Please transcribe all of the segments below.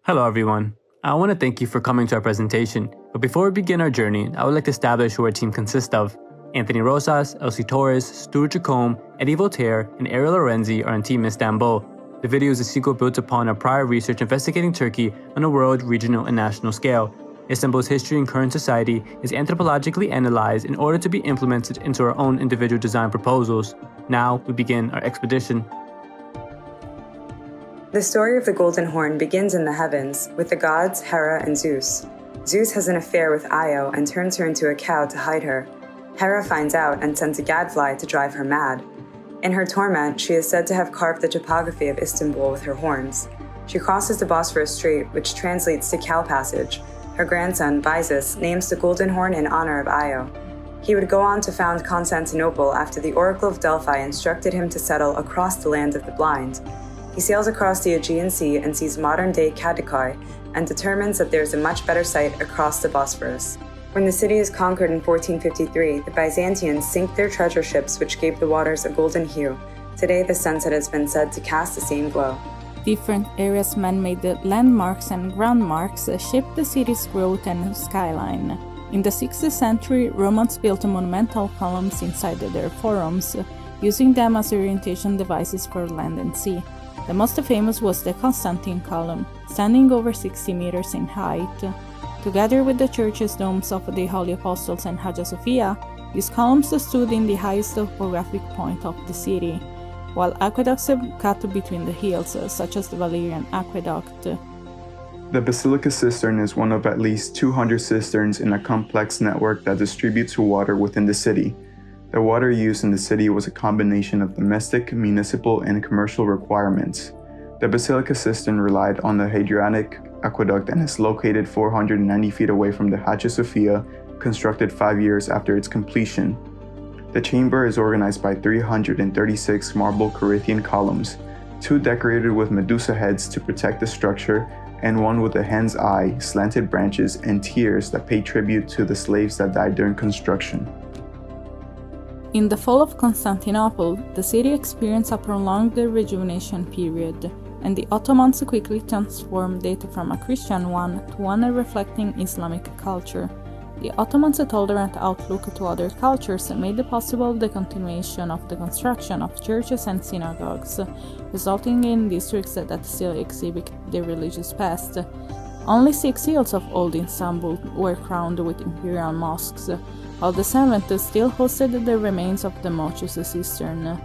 Hello everyone. I want to thank you for coming to our presentation, but before we begin our journey, I would like to establish who our team consists of. Anthony Rosas, Elsie Torres, Stuart Jacome, Eddie Voltaire, and Ariel Lorenzi are on Team Istanbul. The video is a sequel built upon our prior research investigating Turkey on a world, regional, and national scale. Istanbul's history and current society is anthropologically analyzed in order to be implemented into our own individual design proposals. Now we begin our expedition. The story of the Golden Horn begins in the heavens, with the gods Hera and Zeus. Zeus has an affair with Io and turns her into a cow to hide her. Hera finds out and sends a gadfly to drive her mad. In her torment, she is said to have carved the topography of Istanbul with her horns. She crosses the Bosphorus Strait, which translates to Cow Passage. Her grandson, Byzas, names the Golden Horn in honor of Io. He would go on to found Constantinople after the Oracle of Delphi instructed him to settle across the land of the blind. He sails across the Aegean Sea and sees modern-day Kadikoi and determines that there is a much better site across the Bosphorus. When the city is conquered in 1453, the Byzantines sink their treasure ships which gave the waters a golden hue. Today, the sunset has been said to cast the same glow. Different areas man-made landmarks and groundmarks shaped the city's growth and skyline. In the 6th century, Romans built monumental columns inside their forums, using them as orientation devices for land and sea. The most famous was the Constantine column, standing over 60 meters in height. Together with the church's domes of the Holy Apostles and Hagia Sophia, these columns stood in the highest topographic point of the city, while aqueducts cut between the hills, such as the Valerian Aqueduct. The Basilica Cistern is one of at least 200 cisterns in a complex network that distributes water within the city. The water used in the city was a combination of domestic, municipal, and commercial requirements. The Basilica Cistern relied on the Hadrianic Aqueduct and is located 490 feet away from the Hagia Sophia, constructed 5 years after its completion. The chamber is organized by 336 marble Corinthian columns, 2 decorated with Medusa heads to protect the structure, and 1 with a hen's eye, slanted branches, and tears that pay tribute to the slaves that died during construction. In the fall of Constantinople, the city experienced a prolonged rejuvenation period, and the Ottomans quickly transformed it from a Christian one to one reflecting Islamic culture. The Ottomans' tolerant outlook to other cultures made possible the continuation of the construction of churches and synagogues, resulting in districts that still exhibit their religious past. Only 6 hills of old Istanbul were crowned with imperial mosques, while the 7th still hosted the remains of the Mochus cistern.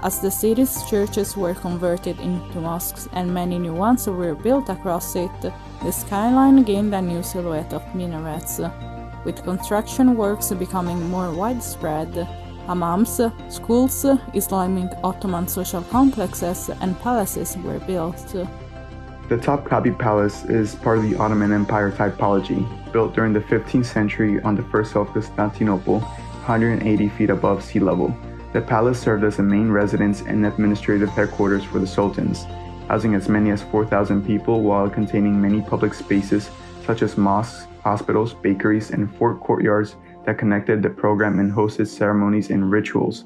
As the city's churches were converted into mosques and many new ones were built across it, the skyline gained a new silhouette of minarets. With construction works becoming more widespread, hammams, schools, Islamic Ottoman social complexes, and palaces were built. The Topkapi Palace is part of the Ottoman Empire typology, built during the 15th century on the first hill of Constantinople, 180 feet above sea level. The palace served as the main residence and administrative headquarters for the sultans, housing as many as 4,000 people while containing many public spaces such as mosques, hospitals, bakeries, and fort courtyards that connected the program and hosted ceremonies and rituals.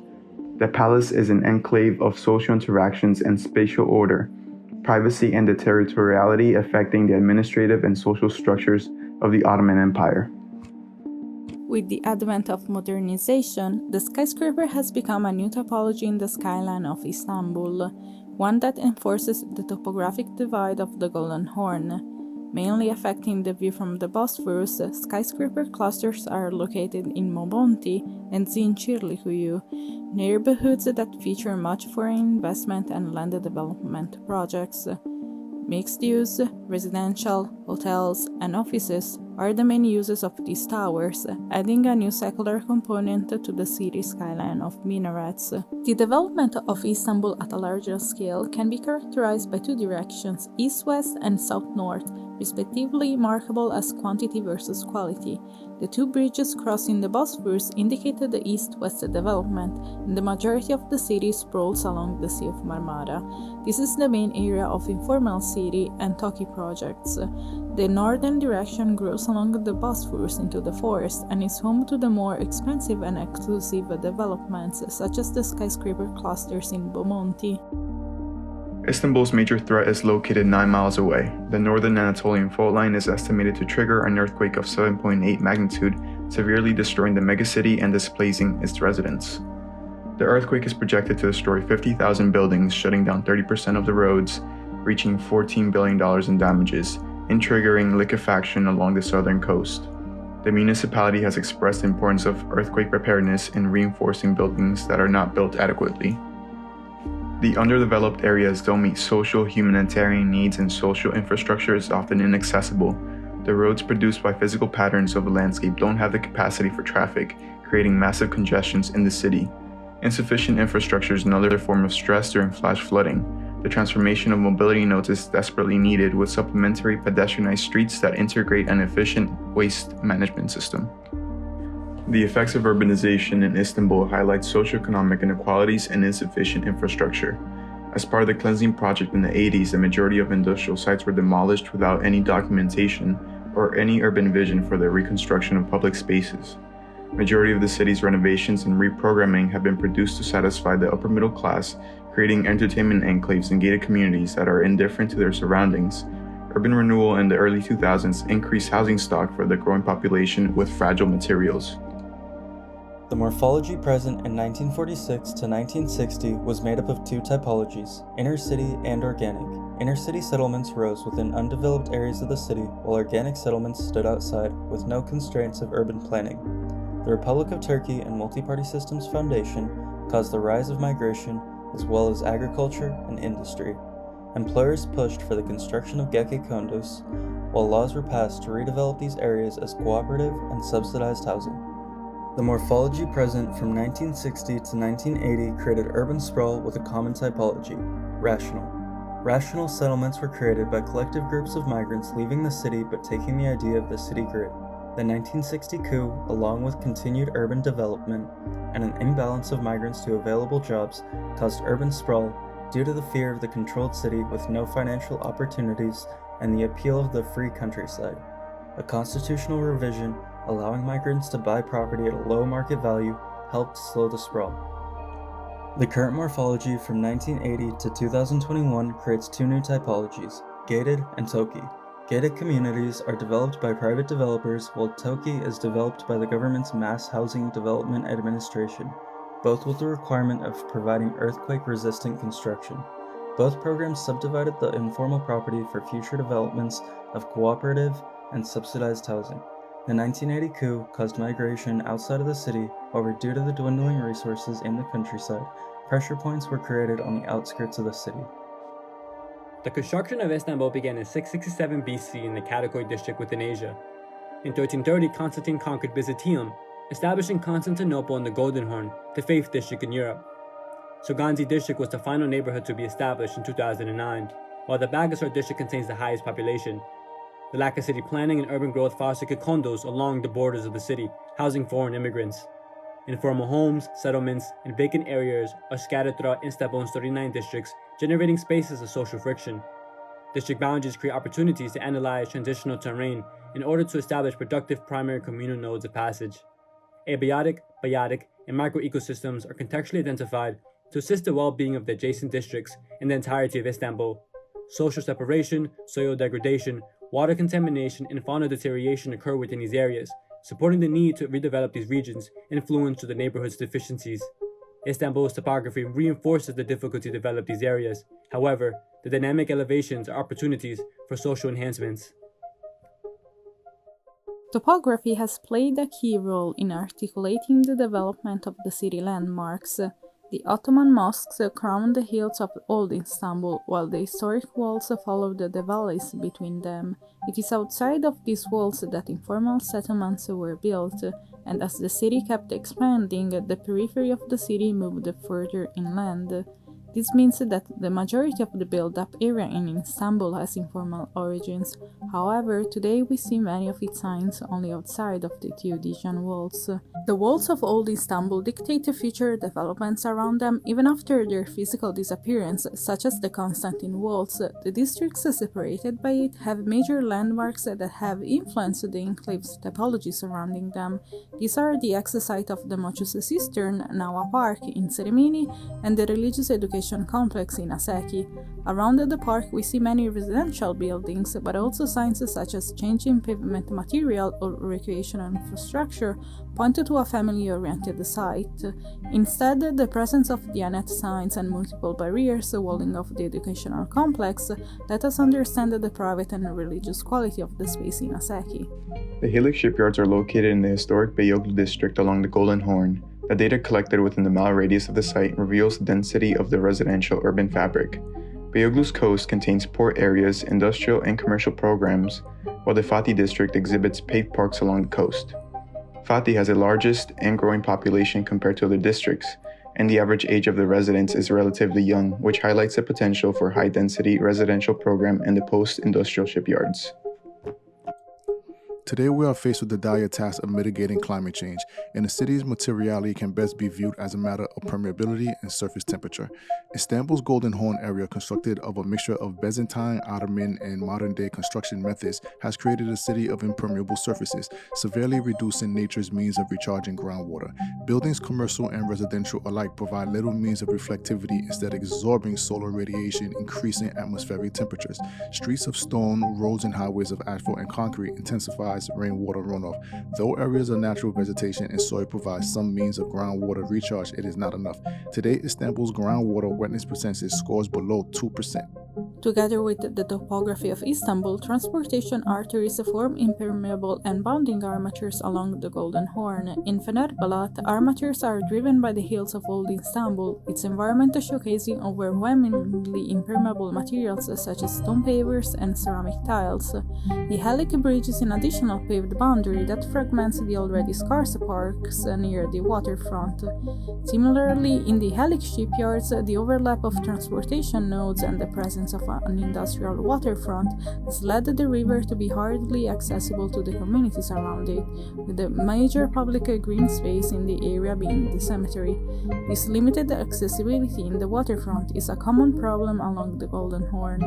The palace is an enclave of social interactions and spatial order, privacy, and the territoriality affecting the administrative and social structures of the Ottoman Empire. With the advent of modernization, the skyscraper has become a new topology in the skyline of Istanbul, one that enforces the topographic divide of the Golden Horn. Mainly affecting the view from the Bosphorus, skyscraper clusters are located in Mobonti and Zincirlikuyu, neighborhoods that feature much foreign investment and land development projects. Mixed-use, residential, hotels, and offices are the main uses of these towers, adding a new secular component to the city's skyline of minarets. The development of Istanbul at a larger scale can be characterized by 2 directions, east-west and south-north, respectively markable as quantity versus quality. The 2 bridges crossing the Bosphorus indicated the east-west development, and the majority of the city sprawls along the Sea of Marmara. This is the main area of informal city and Toki projects. The northern direction grows along the Bosphorus into the forest and is home to the more expensive and exclusive developments, such as the skyscraper clusters in Bomonti. Istanbul's major threat is located 9 miles away. The northern Anatolian fault line is estimated to trigger an earthquake of 7.8 magnitude, severely destroying the megacity and displacing its residents. The earthquake is projected to destroy 50,000 buildings, shutting down 30% of the roads, reaching $14 billion in damages, and triggering liquefaction along the southern coast. The municipality has expressed the importance of earthquake preparedness in reinforcing buildings that are not built adequately. The underdeveloped areas don't meet social, humanitarian needs, and social infrastructure is often inaccessible. The roads produced by physical patterns of the landscape don't have the capacity for traffic, creating massive congestions in the city. Insufficient infrastructure is another form of stress during flash flooding. The transformation of mobility nodes is desperately needed, with supplementary pedestrianized streets that integrate an efficient waste management system. The effects of urbanization in Istanbul highlight socioeconomic inequalities and insufficient infrastructure. As part of the cleansing project in the 80s, the majority of industrial sites were demolished without any documentation or any urban vision for the reconstruction of public spaces. Majority of the city's renovations and reprogramming have been produced to satisfy the upper middle class, creating entertainment enclaves and gated communities that are indifferent to their surroundings. Urban renewal in the early 2000s increased housing stock for the growing population with fragile materials. The morphology present in 1946 to 1960 was made up of two typologies, inner city and organic. Inner city settlements rose within undeveloped areas of the city, while organic settlements stood outside, with no constraints of urban planning. The Republic of Turkey and Multi-Party Systems Foundation caused the rise of migration, as well as agriculture and industry. Employers pushed for the construction of geke condos, while laws were passed to redevelop these areas as cooperative and subsidized housing. The morphology present from 1960 to 1980 created urban sprawl with a common typology, rational. Rational settlements were created by collective groups of migrants leaving the city but taking the idea of the city grid. The 1960 coup, along with continued urban development and an imbalance of migrants to available jobs, caused urban sprawl due to the fear of the controlled city with no financial opportunities and the appeal of the free countryside. A constitutional revision allowing migrants to buy property at a low market value helped slow the sprawl. The current morphology from 1980 to 2021 creates two new typologies, gated and toki. Gated communities are developed by private developers, while toki is developed by the government's Mass Housing Development Administration, both with the requirement of providing earthquake-resistant construction. Both programs subdivided the informal property for future developments of cooperative and subsidized housing. The 1980 coup caused migration outside of the city, however, due to the dwindling resources in the countryside, pressure points were created on the outskirts of the city. The construction of Istanbul began in 667 BC in the Kadıköy district within Asia. In 1330, Constantine conquered Byzantium, establishing Constantinople and the Golden Horn, the faith district in Europe. Soganzi district was the final neighborhood to be established in 2009, while the Bagasar district contains the highest population. The lack of city planning and urban growth fostered condos along the borders of the city, housing foreign immigrants. Informal homes, settlements, and vacant areas are scattered throughout Istanbul's 39 districts, generating spaces of social friction. District boundaries create opportunities to analyze transitional terrain in order to establish productive primary communal nodes of passage. Abiotic, biotic, and microecosystems are contextually identified to assist the well-being of the adjacent districts and the entirety of Istanbul. Social separation, soil degradation, water contamination, and fauna deterioration occur within these areas, supporting the need to redevelop these regions influence to the neighborhood's deficiencies. Istanbul's topography reinforces the difficulty to develop these areas. However, the dynamic elevations are opportunities for social enhancements. Topography has played a key role in articulating the development of the city landmarks. The Ottoman mosques crown the hills of old Istanbul, while the historic walls follow the valleys between them. It is outside of these walls that informal settlements were built, and as the city kept expanding, the periphery of the city moved further inland. This means that the majority of the built-up area in Istanbul has informal origins. However, today we see many of its signs only outside of the Theodosian walls. The walls of old Istanbul dictate the future developments around them even after their physical disappearance, such as the Constantine walls. The districts separated by it have major landmarks that have influenced the enclave's typology surrounding them. These are the ex-site of the Mochus Cistern, now a park in Serimini, and the religious education education complex in Aseki. Around the park, we see many residential buildings, but also signs such as changing pavement material or recreational infrastructure point to a family-oriented site. Instead, the presence of Diyanet signs and multiple barriers walling off the educational complex let us understand the private and religious quality of the space in Aseki. The Helix shipyards are located in the historic Beyoğlu district along the Golden Horn. The data collected within the mile radius of the site reveals the density of the residential urban fabric. Beyoğlu's coast contains port areas, industrial and commercial programs, while the Fatih district exhibits paved parks along the coast. Fatih has the largest and growing population compared to other districts, and the average age of the residents is relatively young, which highlights the potential for high-density residential program in the post-industrial shipyards. Today we are faced with the dire task of mitigating climate change, and the city's materiality can best be viewed as a matter of permeability and surface temperature. Istanbul's Golden Horn area, constructed of a mixture of Byzantine, Ottoman, and modern-day construction methods, has created a city of impermeable surfaces, severely reducing nature's means of recharging groundwater. Buildings, commercial and residential alike, provide little means of reflectivity, instead absorbing solar radiation, increasing atmospheric temperatures. Streets of stone, roads and highways of asphalt and concrete intensify rainwater runoff. Though areas of natural vegetation and soil provide some means of groundwater recharge, it is not enough. Today, Istanbul's groundwater wetness percentage scores below 2%. Together with the topography of Istanbul, transportation arteries form impermeable and bounding armatures along the Golden Horn. In Fenerbahçe, armatures are driven by the hills of old Istanbul, its environment showcasing overwhelmingly impermeable materials such as stone pavers and ceramic tiles. The Halik Bridge is an additional paved boundary that fragments the already scarce parks near the waterfront. Similarly, in the Halik shipyards, the overlap of transportation nodes and the presence of an industrial waterfront has led the river to be hardly accessible to the communities around it, with the major public green space in the area being the cemetery. This limited accessibility in the waterfront is a common problem along the Golden Horn.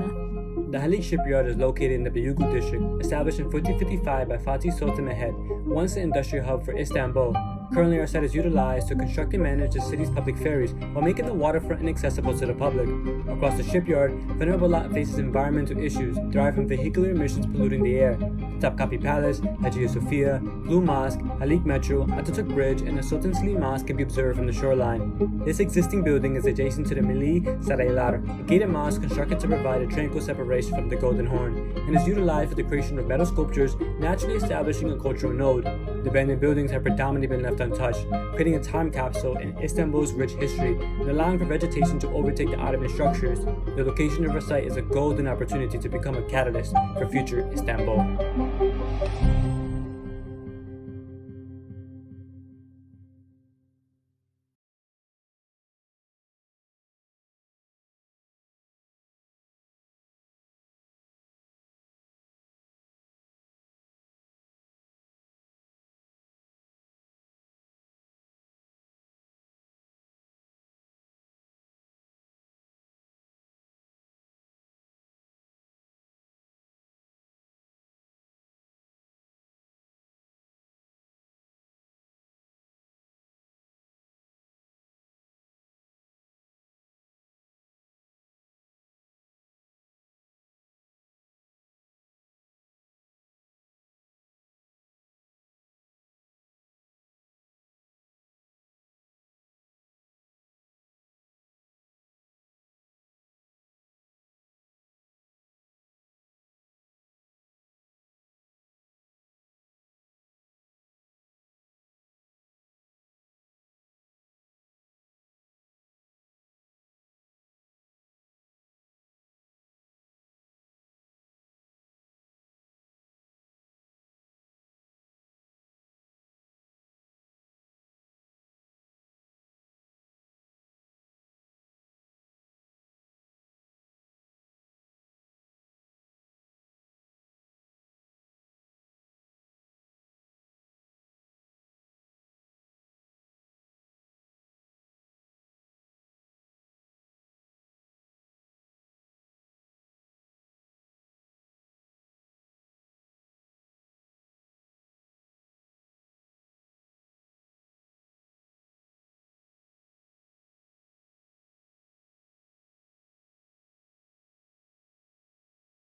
The Halik shipyard is located in the Beyoğlu district, established in 1455 by Fatih Sultan Mehmed, once an industrial hub for Istanbul. Currently, our site is utilized to construct and manage the city's public ferries while making the waterfront inaccessible to the public. Across the shipyard, Fenerbahçe faces environmental issues derived from vehicular emissions polluting the air. The Topkapi Palace, Hagia Sophia, Blue Mosque, Halik Metro, Atatürk Bridge, and the Sultan Selim Mosque can be observed from the shoreline. This existing building is adjacent to the Milli Saraylar, a gated mosque constructed to provide a tranquil separation from the Golden Horn, and is utilized for the creation of metal sculptures, naturally establishing a cultural node. The abandoned buildings have predominantly been left untouched, creating a time capsule in Istanbul's rich history and allowing for vegetation to overtake the Ottoman structures. The location of our site is a golden opportunity to become a catalyst for future Istanbul.